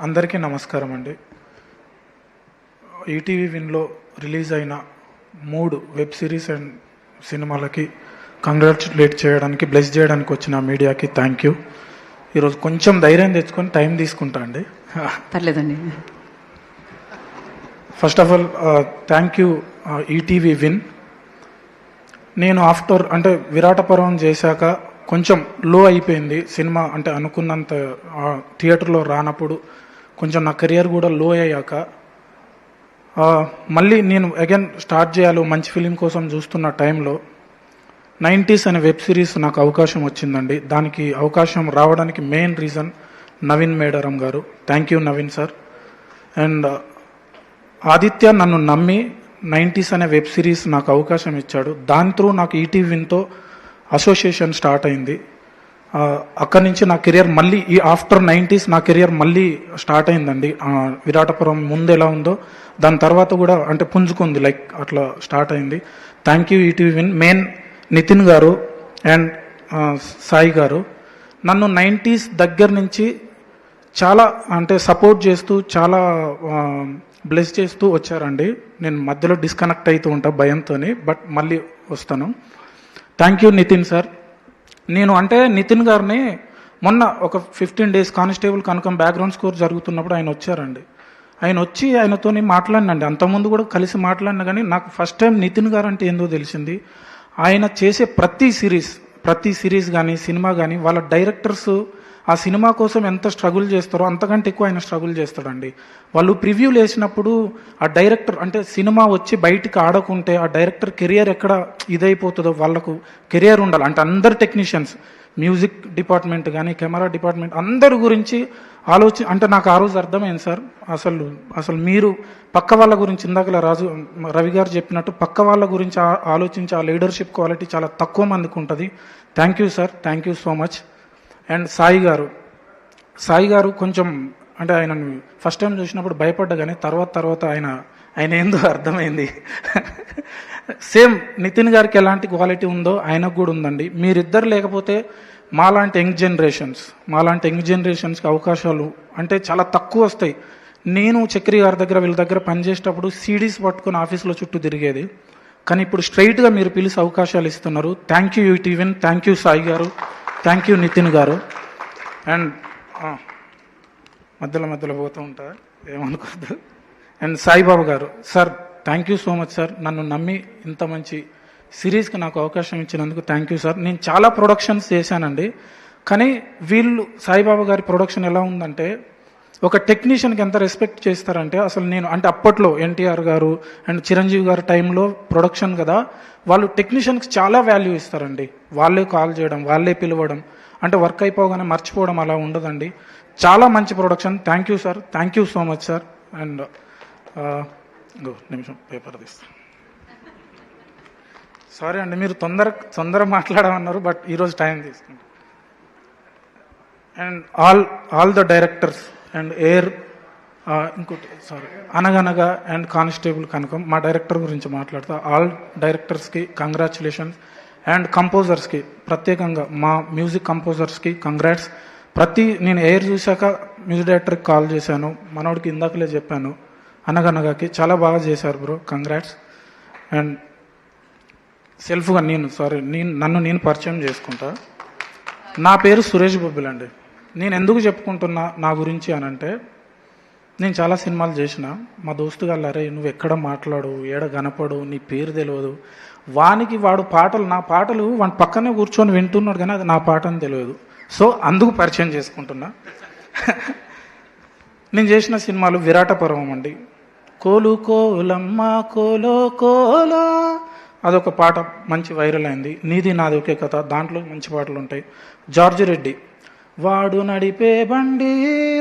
అందరికీ నమస్కారం అండి. ఈటీవీ విన్లో రిలీజ్ అయిన 3 వెబ్ సిరీస్ అండ్ సినిమాలకి కంగ్రాచులేట్ చేయడానికి, బ్లెస్ చేయడానికి వచ్చిన మీడియాకి థ్యాంక్ యూ. ఈరోజు కొంచెం ధైర్యం తెచ్చుకొని టైం తీసుకుంటా అండి. పర్లేదండి. First of all thank you ETV win. నేను ఆఫ్టర్ అంటే విరాట పర్వం చేశాక కొంచెం లో అయిపోయింది సినిమా, అంటే అనుకున్నంత థియేటర్లో రానప్పుడు కొంచెం నా కెరియర్ కూడా లో అయ్యాక మళ్ళీ నేను అగైన్ స్టార్ట్ చేయాలి మంచి ఫిలిం కోసం చూస్తున్న టైంలో 90s అనే వెబ్ సిరీస్ నాకు అవకాశం వచ్చిందండి. దానికి అవకాశం రావడానికి మెయిన్ రీజన్ నవీన్ మేడారం గారు. Thank you Naveen sir. And Aditya నన్ను నమ్మి 90s అనే వెబ్ సిరీస్ నాకు అవకాశం ఇచ్చాడు. దాని త్రూ నాకు ఈటీవీ విన్తో అసోసియేషన్ స్టార్ట్ అయింది. అక్కడి నుంచి నా కెరియర్ మళ్ళీ ఈ ఆఫ్టర్ 90s నా కెరియర్ మళ్ళీ స్టార్ట్ అయిందండి. విరాటపురం ముందు ఎలా ఉందో దాని తర్వాత కూడా అంటే పుంజుకుంది, లైక్ అట్లా స్టార్ట్ అయింది. Thank you ETV win. Main Nitin గారు అండ్ సాయి గారు నన్ను 90s దగ్గర నుంచి చాలా అంటే సపోర్ట్ చేస్తూ చాలా బ్లెస్ చేస్తూ వచ్చారండి. నేను మధ్యలో డిస్కనెక్ట్ అవుతూ ఉంటా భయంతో, బట్ మళ్ళీ వస్తాను. Thank you Nitin sir. నేను అంటే నితిన్ గారిని మొన్న ఒక 15 days కానిస్టేబుల్ కనుక బ్యాక్గ్రౌండ్ స్కోర్ జరుగుతున్నప్పుడు ఆయన వచ్చారండి. ఆయన వచ్చి ఆయనతో మాట్లాడినండి. అంతకుముందు కూడా కలిసి మాట్లాడినా కానీ నాకు ఫస్ట్ టైం నితిన్ గారు అంటే ఏందో తెలిసింది. ఆయన చేసే ప్రతి సిరీస్ కానీ సినిమా కానీ వాళ్ళ డైరెక్టర్స్ ఆ సినిమా కోసం ఎంత స్ట్రగుల్ చేస్తారో అంతకంటే ఎక్కువ ఆయన స్ట్రగుల్ చేస్తాడండి. వాళ్ళు ప్రివ్యూలు వేసినప్పుడు ఆ డైరెక్టర్ అంటే సినిమా వచ్చి బయటికి ఆడకుంటే ఆ డైరెక్టర్ కెరియర్ ఎక్కడ ఇదైపోతుందో, వాళ్ళకు కెరియర్ ఉండాలి అంటే అందరు టెక్నీషియన్స్, మ్యూజిక్ డిపార్ట్మెంట్ కానీ కెమెరా డిపార్ట్మెంట్ అందరి గురించి అంటే నాకు ఆ రోజు అర్థమైంది సార్. అసలు మీరు పక్క వాళ్ళ గురించి ఇందాకలా రవి గారు చెప్పినట్టు పక్క వాళ్ళ గురించి ఆలోచించే ఆ లీడర్షిప్ క్వాలిటీ చాలా తక్కువ మందికి ఉంటుంది. Thank you sir, thank you so much. And Sai గారు కొంచెం అంటే ఆయనను ఫస్ట్ టైం చూసినప్పుడు భయపడ్డా కానీ తర్వాత ఆయన ఏందో అర్థమైంది. సేమ్ నితిన్ గారికి ఎలాంటి క్వాలిటీ ఉందో ఆయనకు కూడా ఉందండి. మీరిద్దరు లేకపోతే మాలాంటి యంగ్ జనరేషన్స్కి అవకాశాలు అంటే చాలా తక్కువ వస్తాయి. నేను చక్రి గారి దగ్గర వీళ్ళ దగ్గర పనిచేసేటప్పుడు సీడీస్ పట్టుకుని ఆఫీస్లో చుట్టూ తిరిగేది, కానీ ఇప్పుడు స్ట్రైట్గా మీరు పిలిచి అవకాశాలు ఇస్తున్నారు. Thank you ETV, thank you Sai గారు, థ్యాంక్ యూ నితిన్ గారు. అండ్ మధ్యలో పోతూ ఉంటా, ఏమనుకోద్దు. అండ్ సాయిబాబు గారు sir, thank you so much sir. నన్ను నమ్మి ఇంత మంచి సిరీస్కి నాకు అవకాశం ఇచ్చినందుకు థ్యాంక్ యూ సార్. నేను చాలా ప్రొడక్షన్స్ చేశానండి, కానీ సాయిబాబా గారి ప్రొడక్షన్ ఎలా ఉందంటే ఒక టెక్నీషియన్కి ఎంత రెస్పెక్ట్ చేస్తారంటే అసలు నేను అంటే అప్పట్లో ఎన్టీఆర్ గారు అండ్ చిరంజీవి గారి టైంలో ప్రొడక్షన్ కదా, వాళ్ళు టెక్నీషియన్కి చాలా వాల్యూ ఇస్తారండి. వాళ్ళే కాల్ చేయడం, వాళ్ళే పిలవడం, అంటే వర్క్ అయిపోగానే మర్చిపోవడం అలా ఉండదండి. చాలా మంచి production. Thank you sir, thank you so much sir. And నిమిషం పేపర్ తీస్తాను. సారీ అండి, మీరు తొందర మాట్లాడమన్నారు, బట్ ఈరోజు టైం తీసుకుంటాం. And all the directors and ఇంకోటి సారీ అనగనగా అండ్ కానిస్టేబుల్ కనకం, మా డైరెక్టర్ గురించి మాట్లాడతా. ఆల్ డైరెక్టర్స్కి కంగ్రాచులేషన్స్ అండ్ కంపోజర్స్కి ప్రత్యేకంగా మా మ్యూజిక్ కంపోజర్స్కి కంగ్రాట్స్. నేను ఎయిర్ చూశాక మ్యూజిక్ డైరెక్టర్కి కాల్ చేశాను, మనోడికి ఇందాకలే చెప్పాను, అనగనగాకి చాలా బాగా చేశారు బ్రో, కంగ్రాట్స్. అండ్ సెల్ఫ్గా నన్ను నేను పరిచయం చేసుకుంటా. నా పేరు సురేష్ బొబ్బిల్ అండి. నేను ఎందుకు చెప్పుకుంటున్నా నా గురించి అని అంటే, నేను చాలా సినిమాలు చేసిన. మా దోస్తు గారు అరే నువ్వు ఎక్కడ మాట్లాడు, ఏడ కనపడు, నీ పేరు తెలియదు, నా పాటలు వాడి పక్కనే కూర్చొని వింటున్నాడు కానీ అది నా పాట అని తెలియదు. సో అందుకు పరిచయం చేసుకుంటున్నా. నేను చేసిన సినిమాలు విరాట పర్వం అండి, కోలు కోలమ్మ కోలో కోలో అదొక పాట మంచి వైరల్ అయింది. నీది నాది ఒకే కథ, దాంట్లో మంచి పాటలు ఉంటాయి. జార్జ్ రెడ్డి వాడు నడిపే బండి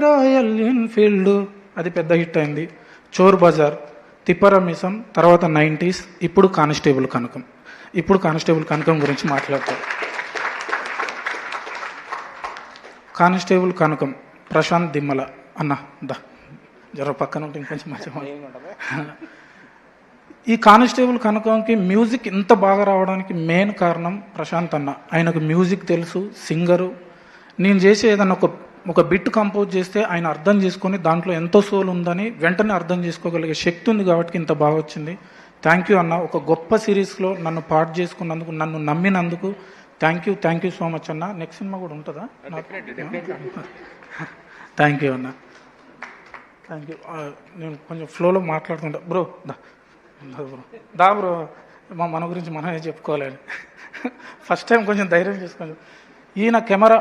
రాయల్ ఎన్ఫీల్డ్ అది పెద్ద హిట్ అయింది. చోర్ బజార్, తిప్పరమిసం, తర్వాత 90s, ఇప్పుడు కానిస్టేబుల్ కనకం గురించి మాట్లాడతారు. కానిస్టేబుల్ కనకం ప్రశాంత్ దిమ్మల అన్న జర పక్కన ఉంటే ఇంకొంచెం మంచిగా. ఈ కానిస్టేబుల్ కనకంకి మ్యూజిక్ ఇంత బాగా రావడానికి మెయిన్ కారణం ప్రశాంత్ అన్న. ఆయనకు మ్యూజిక్ తెలుసు, సింగరు. నేను చేసే ఏదన్నా ఒక ఒక బిట్ కంపోజ్ చేస్తే ఆయన అర్థం చేసుకొని దాంట్లో ఎంతో సోల్ ఉందని వెంటనే అర్థం చేసుకోగలిగే శక్తి ఉంది కాబట్టి ఇంత బాగా వచ్చింది. థ్యాంక్ యూ అన్న. ఒక గొప్ప సిరీస్లో నన్ను పార్ట్ చేసుకున్నందుకు, నన్ను నమ్మినందుకు థ్యాంక్ యూ సో మచ్ అన్న. నెక్స్ట్ సినిమా కూడా ఉంటుందా? థ్యాంక్ యూ అన్న. Thank you. నేను కొంచెం ఫ్లోలో మాట్లాడుతుంటా. బ్రో దా బ్రో, మన గురించి మనమే చెప్పుకోవాలి. ఫస్ట్ టైం కొంచెం ధైర్యం చేసుకోండి. ఈయన కెమెరా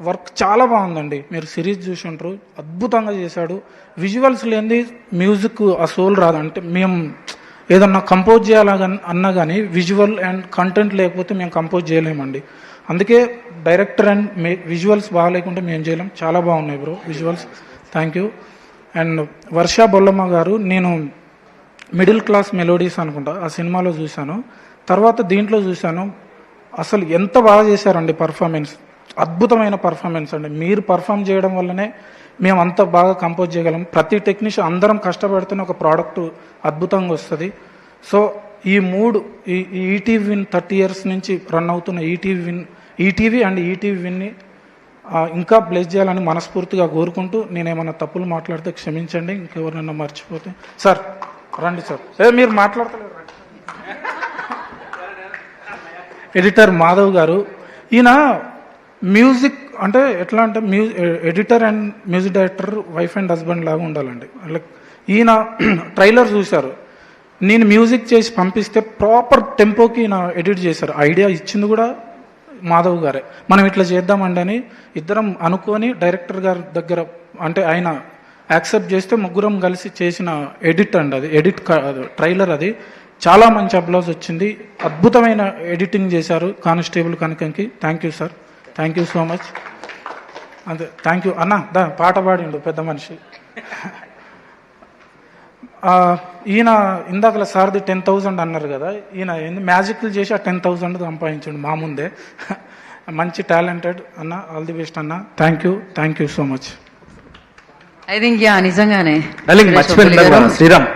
వర్క్ చాలా బాగుందండి. మీరు సిరీస్ చూసి ఉంటారు, అద్భుతంగా చేశాడు. విజువల్స్ లేనిది మ్యూజిక్ ఆ సోల్ రాదు. అంటే మేము ఏదన్నా కంపోజ్ అన్నా కానీ విజువల్ అండ్ కంటెంట్ లేకపోతే మేము కంపోజ్ చేయలేమండి. అందుకే డైరెక్టర్ అండ్ విజువల్స్ బాగా లేకుంటే మేము చేయలేం. చాలా బాగున్నాయి bro visuals. Thank you. And Varsha Bollamma గారు, నేను మిడిల్ క్లాస్ మెలోడీస్ అనుకుంటా ఆ సినిమాలో చూశాను, తర్వాత దీంట్లో చూశాను. అసలు ఎంత బాగా చేశారండి పర్ఫార్మెన్స్. అద్భుతమైన పర్ఫార్మెన్స్ అండి. మీరు పర్ఫామ్ చేయడం వల్లనే మేము అంత బాగా కంపోజ్ చేయగలం. ప్రతి టెక్నీషియన్ అందరం కష్టపడితేనే ఒక ప్రోడక్ట్ అద్భుతంగా వస్తుంది. సో ఈ ఈటీవీ విన్ 30 years నుంచి రన్ అవుతున్న ఈటీవీ అండ్ ఈటీవీ విన్ని ఇంకా బ్లెస్ చేయాలని మనస్ఫూర్తిగా కోరుకుంటూ, నేనేమన్నా తప్పులు మాట్లాడితే క్షమించండి. ఇంకెవరినన్నా మర్చిపోతే సార్ రండి సార్. మీరు మాట్లాడతలేరు. ఎడిటర్ మాధవ్ గారు, ఈయన మ్యూజిక్ అంటే ఎట్లా అంటే editor and music director wife and husband లాగా ఉండాలండి. లైక్ ఈయన ట్రైలర్ చూశారు, నేను మ్యూజిక్ చేసి పంపిస్తే ప్రాపర్ టెంపోకి ఈయన ఎడిట్ చేశారు. ఐడియా ఇచ్చింది కూడా మాధవ్ గారే. మనం ఇట్లా చేద్దామండి అని ఇద్దరం అనుకొని డైరెక్టర్ గారి దగ్గర, అంటే ఆయన యాక్సెప్ట్ చేస్తే ముగ్గురం కలిసి చేసిన ఎడిట్ అండి అది. ట్రైలర్ అది చాలా మంచి అప్లాజ్ వచ్చింది. అద్భుతమైన ఎడిటింగ్ చేశారు కానిస్టేబుల్ కనకంకి. Thank you sir. Thank you so much. అంతే. థ్యాంక్ యూ అన్న. పాట పాడిండు పెద్ద మనిషి. ఈయన ఇందాకలా సార్ది 10,000 అన్నారు కదా, ఈయన మ్యాజిక్లు చేసి ఆ 10,000 సంపాదించండు మా ముందే. మంచి టాలెంటెడ్ అన్న. ఆల్ ది బెస్ట్ అన్న. Thank you so much. I think నిజంగానే మర్చిపోయింది శ్రీరామ్.